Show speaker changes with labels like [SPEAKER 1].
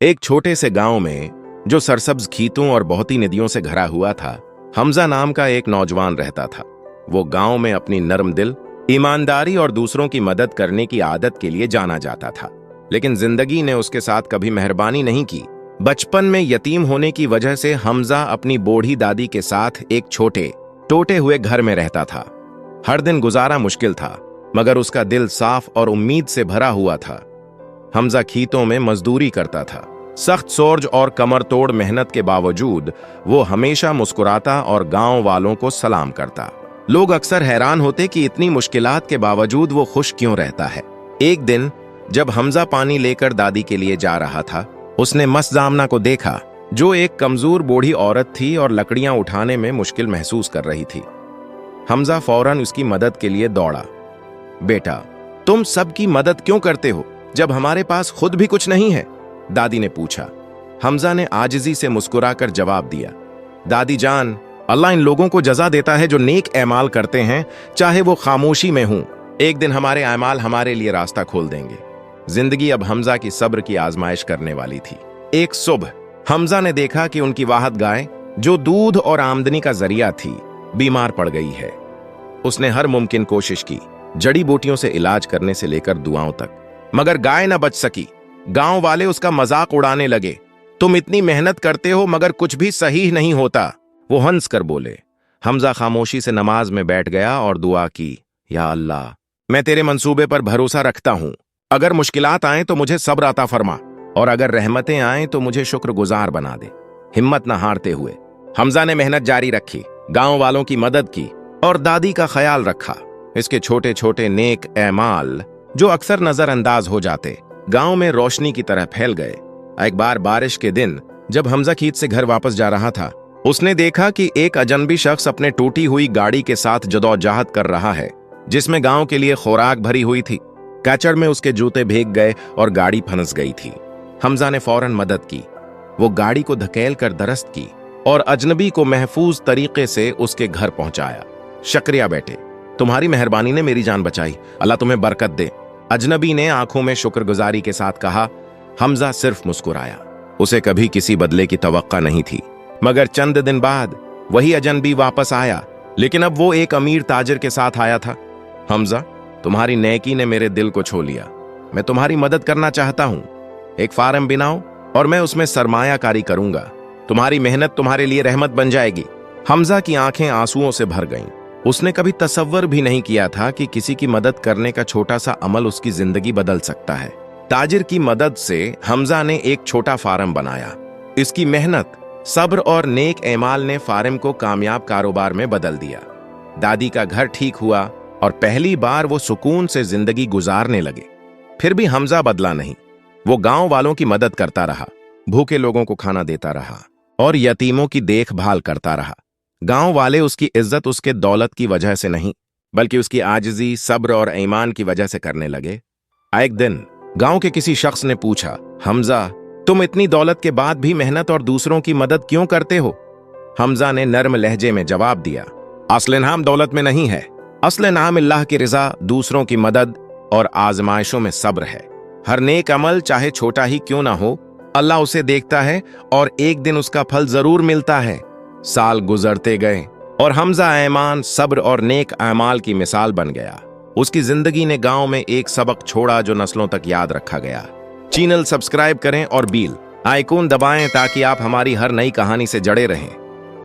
[SPEAKER 1] एक छोटे से गांव में जो सरसब्ज खेतों और बहती नदियों से घरा हुआ था, हमजा नाम का एक नौजवान रहता था। वो गांव में अपनी नर्म दिल, ईमानदारी और दूसरों की मदद करने की आदत के लिए जाना जाता था। लेकिन जिंदगी ने उसके साथ कभी मेहरबानी नहीं की। बचपन में यतीम होने की वजह से हमजा अपनी बूढ़ी दादी के साथ एक छोटे टूटे हुए घर में रहता था। हर दिन गुजारा मुश्किल था, मगर उसका दिल साफ और उम्मीद से भरा हुआ था। हमजा खेतों में मजदूरी करता था। सख्त सूरज और कमर तोड़ मेहनत के बावजूद वो हमेशा मुस्कुराता और गांव वालों को सलाम करता। लोग अक्सर हैरान होते कि इतनी मुश्किलात के बावजूद वो खुश क्यों रहता है। एक दिन जब हमजा पानी लेकर दादी के लिए जा रहा था, उसने मसजामना को देखा, जो एक कमजोर बूढ़ी औरत थी और लकड़ियां उठाने में मुश्किल महसूस कर रही थी। हमजा फौरन उसकी मदद के लिए दौड़ा। बेटा, तुम सबकी मदद क्यों करते हो जब हमारे पास खुद भी कुछ नहीं है? दादी ने पूछा। हमजा ने आजिजी से मुस्कुराकर जवाब दिया, दादी जान, अल्लाह इन लोगों को जजा देता है जो नेक ऐमाल करते हैं, चाहे वो खामोशी में हूं। एक दिन हमारे ऐमाल हमारे लिए रास्ता खोल देंगे। जिंदगी अब हमजा की सब्र की आजमाइश करने वाली थी। एक सुबह हमजा ने देखा कि उनकी वाहद गाय, जो दूध और आमदनी का जरिया थी, बीमार पड़ गई है। उसने हर मुमकिन कोशिश की, जड़ी बूटियों से इलाज करने से लेकर दुआओं तक, मगर गाय न बच सकी। गांव वाले उसका मजाक उड़ाने लगे, तुम इतनी मेहनत करते हो मगर कुछ भी सही नहीं होता। वो हंस कर बोले। हमजा खामोशी से नमाज में बैठ गया और दुआ की, या अल्लाह, मैं तेरे मंसूबे पर भरोसा रखता हूं। अगर मुश्किलात आए तो मुझे सब्र अता फरमा, और अगर रहमतें आए तो मुझे शुक्रगुजार बना दे। हिम्मत न हारते हुए हमजा ने मेहनत जारी रखी, गांव वालों की मदद की और दादी का ख्याल रखा। इसके छोटे छोटे नेक ऐमाल, जो अक्सर नजरअंदाज हो जाते, गांव में रोशनी की तरह फैल गए। एक बार बारिश के दिन जब हमजा खेत से घर वापस जा रहा था, उसने देखा कि एक अजनबी शख्स अपने टूटी हुई गाड़ी के साथ जदोजहद कर रहा है, जिसमें गांव के लिए खुराक भरी हुई थी। कीचड़ में उसके जूते भीग गए और गाड़ी फंस गई थी। हमजा ने फौरन मदद की। वो गाड़ी को धकेल कर दरस्त की और अजनबी को महफूज तरीके से उसके घर पहुंचाया। शुक्रिया बेटे, तुम्हारी मेहरबानी ने मेरी जान बचाई, अल्लाह तुम्हें बरकत दे। अजनबी ने आंखों में शुक्रगुजारी के साथ कहा। हमजा सिर्फ मुस्कुराया। उसे कभी किसी बदले की तवक्का नहीं थी। मगर चंद दिन बाद वही अजनबी वापस आया, लेकिन अब वो एक अमीर ताजिर के साथ आया था। हमजा, तुम्हारी नेकी ने मेरे दिल को छू लिया। मैं तुम्हारी मदद करना चाहता हूं। एक फार्म बनाओ और मैं उसमें सरमायाकारी करूंगा। तुम्हारी मेहनत तुम्हारे लिए रहमत बन जाएगी। हमजा की आंखें आंसुओं से भर गईं। उसने कभी तसव्वुर भी नहीं किया था कि किसी की मदद करने का छोटा सा अमल उसकी जिंदगी बदल सकता है। ताजिर की मदद से हमजा ने एक छोटा फार्म बनाया। इसकी मेहनत, सब्र और नेक ऐमाल ने फार्म को कामयाब कारोबार में बदल दिया। दादी का घर ठीक हुआ और पहली बार वो सुकून से जिंदगी गुजारने लगे। फिर भी हमजा बदला नहीं। वो गांव वालों की मदद करता रहा, भूखे लोगों को खाना देता रहा और यतीमों की देखभाल करता रहा। गांव वाले उसकी इज्जत उसके दौलत की वजह से नहीं, बल्कि उसकी आजिजी, सब्र और ईमान की वजह से करने लगे। एक दिन गांव के किसी शख्स ने पूछा, हमजा, तुम इतनी दौलत के बाद भी मेहनत और दूसरों की मदद क्यों करते हो? हमजा ने नर्म लहजे में जवाब दिया, असले नाम दौलत में नहीं है, असले नाम अल्लाह की रिजा, दूसरों की मदद और आजमाइशों में सब्र है। हर नेक अमल चाहे छोटा ही क्यों ना हो, अल्लाह उसे देखता है और एक दिन उसका फल जरूर मिलता है। साल गुजरते गए और हमजा ईमान, सब्र और नेक अमाल की मिसाल बन गया। उसकी जिंदगी ने गांव में एक सबक छोड़ा जो नस्लों तक याद रखा गया। चैनल सब्सक्राइब करें और बेल आइकॉन दबाएं ताकि आप हमारी हर नई कहानी से जुड़े रहें।